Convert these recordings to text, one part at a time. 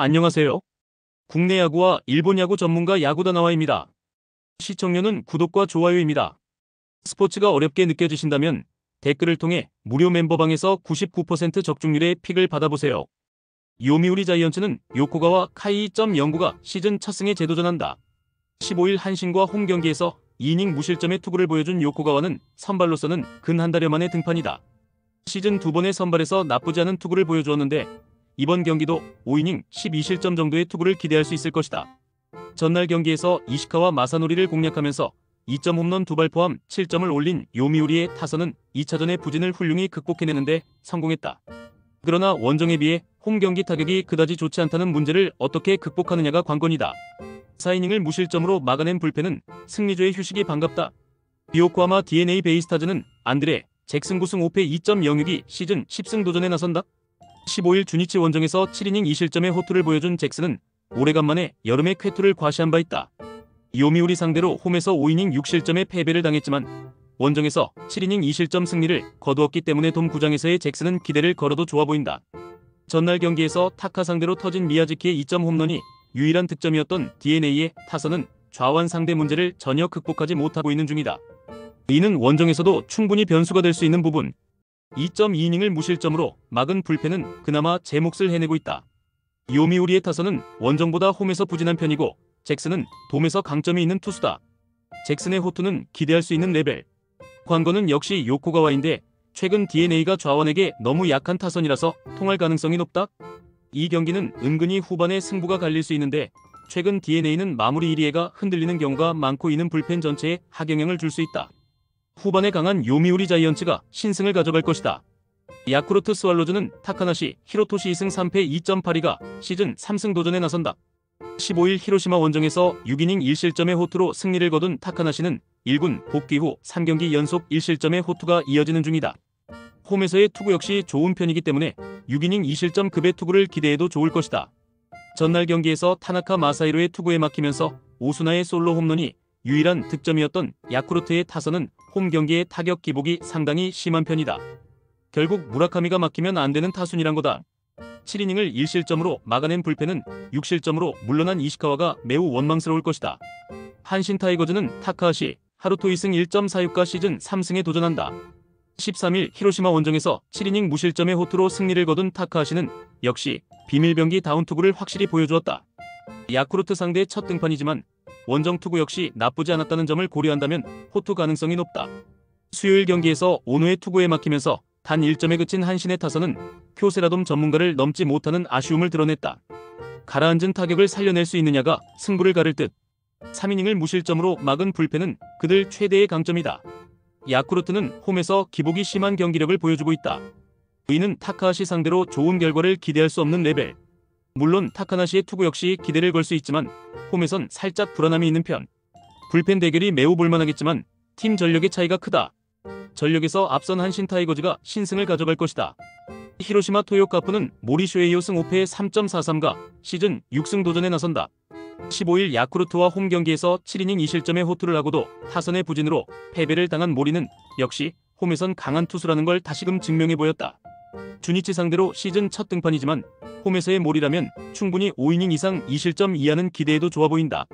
안녕하세요. 국내 야구와 일본 야구 전문가 야구다나와입니다. 시청료는 구독과 좋아요입니다. 스포츠가 어렵게 느껴지신다면 댓글을 통해 무료 멤버방에서 99% 적중률의 픽을 받아보세요. 요미우리 자이언츠는 요코가와 카이이.영구가 시즌 첫 승에 재도전한다. 15일 한신과 홈 경기에서 2이닝 무실점의 투구를 보여준 요코가와는 선발로서는 근 한 달여 만에 등판이다. 시즌 2번의 선발에서 나쁘지 않은 투구를 보여주었는데 이번 경기도 5이닝 12실점 정도의 투구를 기대할 수 있을 것이다. 전날 경기에서 이시카와 마사노리를 공략하면서 2점 홈런 2발 포함 7점을 올린 요미우리의 타선은 2차전의 부진을 훌륭히 극복해내는데 성공했다. 그러나 원정에 비해 홈 경기 타격이 그다지 좋지 않다는 문제를 어떻게 극복하느냐가 관건이다. 4이닝을 무실점으로 막아낸 불펜은 승리조의 휴식이 반갑다. 요코하마 DNA 베이스타즈는 안드레 잭슨 9승 5패 2.06이 시즌 10승 도전에 나선다. 15일 주니치 원정에서 7이닝 2실점의 호투를 보여준 잭슨은 오래간만에 여름의 쾌투를 과시한 바 있다. 요미우리 상대로 홈에서 5이닝 6실점의 패배를 당했지만 원정에서 7이닝 2실점 승리를 거두었기 때문에 돔 구장에서의 잭슨은 기대를 걸어도 좋아 보인다. 전날 경기에서 타카 상대로 터진 미야즈키의 2점 홈런이 유일한 득점이었던 DNA의 타선은 좌완 상대 문제를 전혀 극복하지 못하고 있는 중이다. 이는 원정에서도 충분히 변수가 될 수 있는 부분. 2.2이닝을 무실점으로 막은 불펜은 그나마 제 몫을 해내고 있다. 요미우리의 타선은 원정보다 홈에서 부진한 편이고 잭슨은 돔에서 강점이 있는 투수다. 잭슨의 호투는 기대할 수 있는 레벨. 관건은 역시 요코가와인데 최근 DNA가 좌완에게 너무 약한 타선이라서 통할 가능성이 높다. 이 경기는 은근히 후반에 승부가 갈릴 수 있는데 최근 DNA는 마무리 1위가 흔들리는 경우가 많고 이는 불펜 전체에 악영향을 줄 수 있다. 후반에 강한 요미우리 자이언츠가 신승을 가져갈 것이다. 야쿠르트 스왈로즈는 타카나시, 히로토시 2승 3패 2.82가 시즌 3승 도전에 나선다. 15일 히로시마 원정에서 6이닝 1실점의 호투로 승리를 거둔 타카나시는 1군 복귀 후 3경기 연속 1실점의 호투가 이어지는 중이다. 홈에서의 투구 역시 좋은 편이기 때문에 6이닝 2실점 급의 투구를 기대해도 좋을 것이다. 전날 경기에서 타나카 마사히로의 투구에 막히면서 오수나의 솔로 홈런이 유일한 득점이었던 야쿠르트의 타선은 홈 경기의 타격 기복이 상당히 심한 편이다. 결국 무라카미가 막히면 안 되는 타순이란 거다. 7이닝을 1실점으로 막아낸 불펜은 6실점으로 물러난 이시카와가 매우 원망스러울 것이다. 한신 타이거즈는 타카하시, 하루토 2승 1.46가 시즌 3승에 도전한다. 13일 히로시마 원정에서 7이닝 무실점의 호투로 승리를 거둔 타카하시는 역시 비밀병기 다운 투구를 확실히 보여주었다. 야쿠르트 상대 첫 등판이지만 원정 투구 역시 나쁘지 않았다는 점을 고려한다면 호투 가능성이 높다. 수요일 경기에서 오노의 투구에 막히면서 단 1점에 그친 한신의 타선은 쿄세라돔 전문가를 넘지 못하는 아쉬움을 드러냈다. 가라앉은 타격을 살려낼 수 있느냐가 승부를 가를 듯. 3이닝을 무실점으로 막은 불펜은 그들 최대의 강점이다. 야쿠르트는 홈에서 기복이 심한 경기력을 보여주고 있다. 이는 타카하시 상대로 좋은 결과를 기대할 수 없는 레벨. 물론 타카나시의 투구 역시 기대를 걸 수 있지만 홈에선 살짝 불안함이 있는 편. 불펜 대결이 매우 볼만하겠지만 팀 전력의 차이가 크다. 전력에서 앞선 한신 타이거즈가 신승을 가져갈 것이다. 히로시마 토요카프는 모리쇼의 2승 5패 3.43가 시즌 6승 도전에 나선다. 15일 야쿠르트와 홈 경기에서 7이닝 2실점의 호투를 하고도 타선의 부진으로 패배를 당한 모리는 역시 홈에선 강한 투수라는 걸 다시금 증명해 보였다. 주니치 상대로 시즌 첫 등판이지만 홈에서의 몰이라면 충분히 5이닝 이상 2실점 이하는 기대해도 좋아 보인다.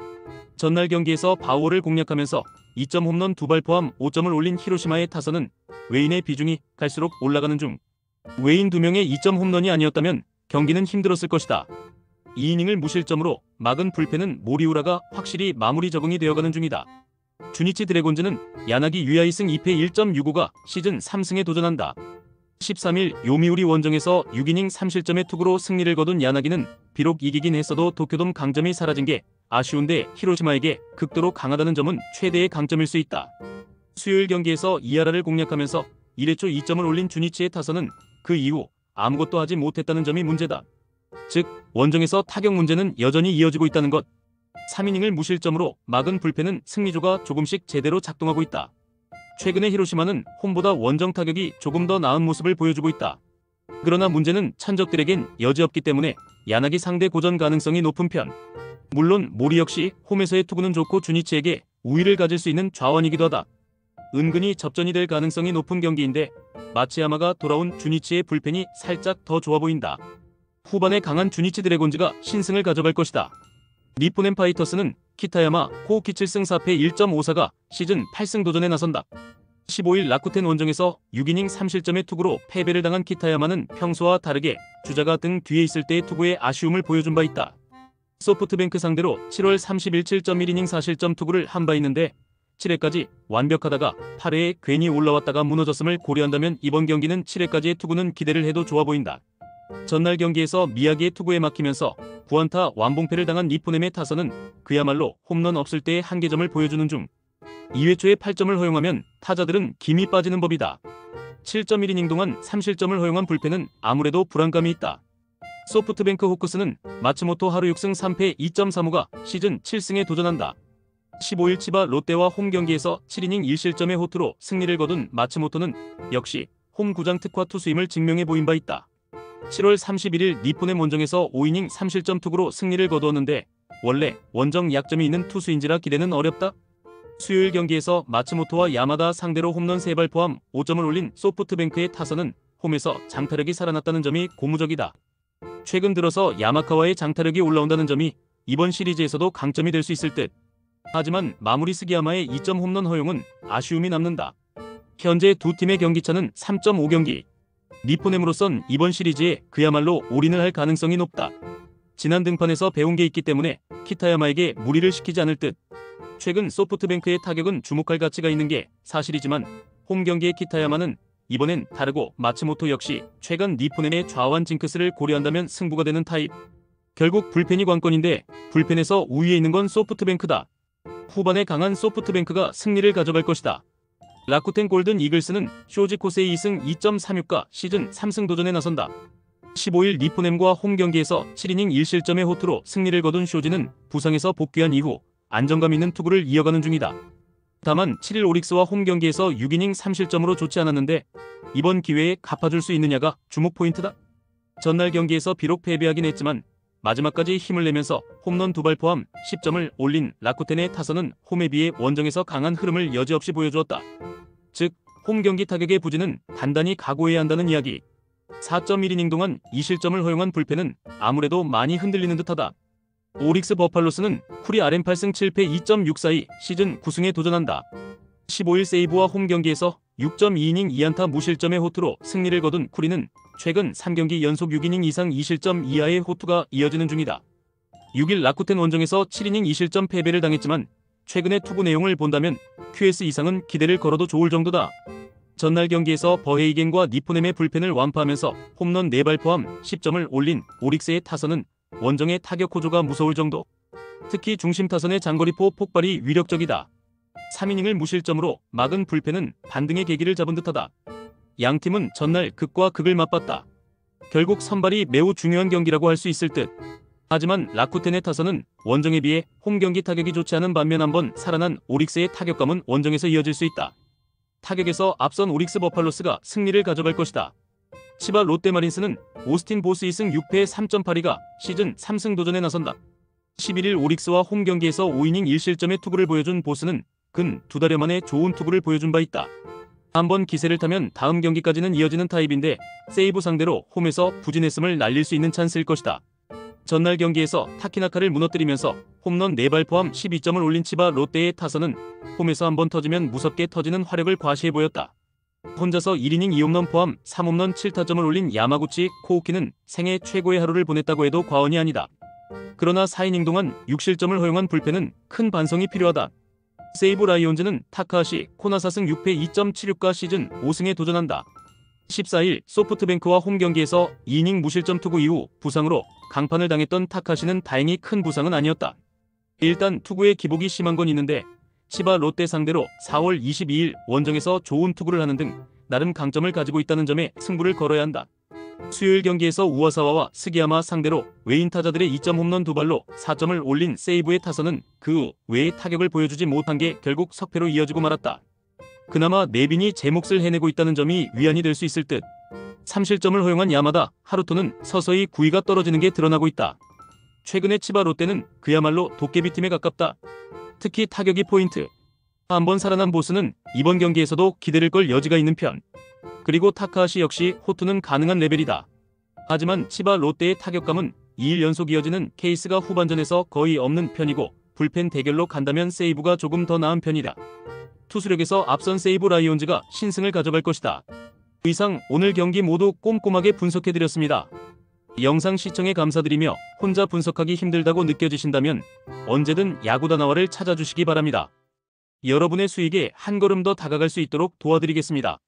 전날 경기에서 바우어를 공략하면서 2점 홈런 2발 포함 5점을 올린 히로시마의 타선은 외인의 비중이 갈수록 올라가는 중. 외인 2명의 2점 홈런이 아니었다면 경기는 힘들었을 것이다. 2이닝을 무실점으로 막은 불펜은 모리우라가 확실히 마무리 적응이 되어가는 중이다. 주니치 드래곤즈는 야나기 유야 2승 2패 1.65가 시즌 3승에 도전한다. 13일 요미우리 원정에서 6이닝 3실점의 투구로 승리를 거둔 야나기는 비록 이기긴 했어도 도쿄돔 강점이 사라진 게 아쉬운데 히로시마에게 극도로 강하다는 점은 최대의 강점일 수 있다. 수요일 경기에서 이하라를 공략하면서 1회 초 2점을 올린 주니치의 타선은 그 이후 아무것도 하지 못했다는 점이 문제다. 즉 원정에서 타격 문제는 여전히 이어지고 있다는 것. 3이닝을 무실점으로 막은 불펜은 승리조가 조금씩 제대로 작동하고 있다. 최근에 히로시마는 홈보다 원정 타격이 조금 더 나은 모습을 보여주고 있다. 그러나 문제는 천적들에겐 여지없기 때문에 야나기 상대 고전 가능성이 높은 편. 물론 모리 역시 홈에서의 투구는 좋고 주니치에게 우위를 가질 수 있는 좌완이기도 하다. 은근히 접전이 될 가능성이 높은 경기인데 마츠야마가 돌아온 주니치의 불펜이 살짝 더 좋아 보인다. 후반에 강한 주니치 드래곤즈가 신승을 가져갈 것이다. 니폰 엠파이터스는 키타야마, 코우키 7승 4패 1.54가 시즌 8승 도전에 나선다. 15일 라쿠텐 원정에서 6이닝 3실점의 투구로 패배를 당한 키타야마는 평소와 다르게 주자가 등 뒤에 있을 때의 투구에 아쉬움을 보여준 바 있다. 소프트뱅크 상대로 7월 30일 7.1이닝 4실점 투구를 한 바 있는데 7회까지 완벽하다가 8회에 괜히 올라왔다가 무너졌음을 고려한다면 이번 경기는 7회까지의 투구는 기대를 해도 좋아 보인다. 전날 경기에서 미야기의 투구에 막히면서 9안타 완봉패를 당한 니포넴의 타선은 그야말로 홈런 없을 때의 한계점을 보여주는 중 2회 초에 8점을 허용하면 타자들은 김이 빠지는 법이다. 7.1이닝 동안 3실점을 허용한 불펜은 아무래도 불안감이 있다. 소프트뱅크 호크스는 마츠모토 하루 6승 3패 2.35가 시즌 7승에 도전한다. 15일 치바 롯데와 홈 경기에서 7이닝 1실점의 호투로 승리를 거둔 마츠모토는 역시 홈 구장 특화 투수임을 증명해 보인 바 있다. 7월 31일 니폰의 원정에서 5이닝 3실점 투구로 승리를 거두었는데 원래 원정 약점이 있는 투수인지라 기대는 어렵다. 수요일 경기에서 마츠모토와 야마다 상대로 홈런 3발 포함 5점을 올린 소프트뱅크의 타선은 홈에서 장타력이 살아났다는 점이 고무적이다. 최근 들어서 야마카와의 장타력이 올라온다는 점이 이번 시리즈에서도 강점이 될 수 있을 듯. 하지만 마무리 스기야마의 2점 홈런 허용은 아쉬움이 남는다. 현재 두 팀의 경기차는 3.5경기. 니포넴으로선 이번 시리즈에 그야말로 올인을 할 가능성이 높다. 지난 등판에서 배운 게 있기 때문에 키타야마에게 무리를 시키지 않을 듯. 최근 소프트뱅크의 타격은 주목할 가치가 있는 게 사실이지만 홈 경기의 키타야마는 이번엔 다르고 마츠모토 역시 최근 니포넴의 좌완 징크스를 고려한다면 승부가 되는 타입. 결국 불펜이 관건인데 불펜에서 우위에 있는 건 소프트뱅크다. 후반에 강한 소프트뱅크가 승리를 가져갈 것이다. 라쿠텐 골든 이글스는 쇼지 코세이 2승 2.36가 시즌 3승 도전에 나선다. 15일 니포넴과 홈 경기에서 7이닝 1실점의 호투로 승리를 거둔 쇼지는 부상에서 복귀한 이후 안정감 있는 투구를 이어가는 중이다. 다만 7일 오릭스와 홈 경기에서 6이닝 3실점으로 좋지 않았는데 이번 기회에 갚아줄 수 있느냐가 주목 포인트다. 전날 경기에서 비록 패배하긴 했지만 마지막까지 힘을 내면서 홈런 2발 포함 10점을 올린 라쿠텐의 타선은 홈에 비해 원정에서 강한 흐름을 여지없이 보여주었다. 즉, 홈 경기 타격의 부진은 단단히 각오해야 한다는 이야기. 4.1이닝 동안 2실점을 허용한 불펜은 아무래도 많이 흔들리는 듯하다. 오릭스 버팔로스는 쿨이 RM 8승 7패 2.64이 시즌 9승에 도전한다. 15일 세이브와 홈 경기에서 6.2이닝 2안타 무실점의 호투로 승리를 거둔 쿨이는 최근 3경기 연속 6이닝 이상 2실점 이하의 호투가 이어지는 중이다. 6일 라쿠텐 원정에서 7이닝 2실점 패배를 당했지만 최근의 투구 내용을 본다면 QS 이상은 기대를 걸어도 좋을 정도다. 전날 경기에서 버헤이겐과 니포넴의 불펜을 완파하면서 홈런 4발 포함 10점을 올린 오릭스의 타선은 원정의 타격 호조가 무서울 정도. 특히 중심 타선의 장거리포 폭발이 위력적이다. 3이닝을 무실점으로 막은 불펜은 반등의 계기를 잡은 듯하다. 양팀은 전날 극과 극을 맞봤다. 결국 선발이 매우 중요한 경기라고 할 수 있을 듯. 하지만 라쿠텐의 타선은 원정에 비해 홈 경기 타격이 좋지 않은 반면 한번 살아난 오릭스의 타격감은 원정에서 이어질 수 있다. 타격에서 앞선 오릭스 버팔로스가 승리를 가져갈 것이다. 치바 롯데마린스는 오스틴 보스 2승 6패 3.82가 시즌 3승 도전에 나선다. 11일 오릭스와 홈 경기에서 5이닝 1실점의 투구를 보여준 보스는 근 2달여 만에 좋은 투구를 보여준 바 있다. 한번 기세를 타면 다음 경기까지는 이어지는 타입인데 세이브 상대로 홈에서 부진했음을 날릴 수 있는 찬스일 것이다. 전날 경기에서 타키나카를 무너뜨리면서 홈런 4발 포함 12점을 올린 치바 롯데의 타선은 홈에서 한번 터지면 무섭게 터지는 화력을 과시해 보였다. 혼자서 1이닝 2홈런 포함 3홈런 7타점을 올린 야마구치 코우키는 생애 최고의 하루를 보냈다고 해도 과언이 아니다. 그러나 4이닝 동안 6실점을 허용한 불펜은 큰 반성이 필요하다. 세이브 라이온즈는 타카하시 코나 4승 6패 2.76가 시즌 5승에 도전한다. 14일 소프트뱅크와 홈 경기에서 2이닝 무실점 투구 이후 부상으로 강판을 당했던 타카시는 다행히 큰 부상은 아니었다. 일단 투구의 기복이 심한 건 있는데 치바 롯데 상대로 4월 22일 원정에서 좋은 투구를 하는 등 나름 강점을 가지고 있다는 점에 승부를 걸어야 한다. 수요일 경기에서 우와사와와 스기야마 상대로 외인 타자들의 2점 홈런 2발로 4점을 올린 세이브의 타선은 그 외의 타격을 보여주지 못한 게 결국 석패로 이어지고 말았다. 그나마 네빈이 제 몫을 해내고 있다는 점이 위안이 될 수 있을 듯. 3실점을 허용한 야마다 하루토는 서서히 구위가 떨어지는 게 드러나고 있다. 최근의 치바 롯데는 그야말로 도깨비팀에 가깝다. 특히 타격이 포인트. 한번 살아난 보스는 이번 경기에서도 기대를 걸 여지가 있는 편. 그리고 타카하시 역시 호투는 가능한 레벨이다. 하지만 치바 롯데의 타격감은 2일 연속 이어지는 케이스가 후반전에서 거의 없는 편이고 불펜 대결로 간다면 세이브가 조금 더 나은 편이다. 투수력에서 앞선 세이브 라이온즈가 신승을 가져갈 것이다. 이상 오늘 경기 모두 꼼꼼하게 분석해드렸습니다. 영상 시청에 감사드리며 혼자 분석하기 힘들다고 느껴지신다면 언제든 야구다나와를 찾아주시기 바랍니다. 여러분의 수익에 한 걸음 더 다가갈 수 있도록 도와드리겠습니다.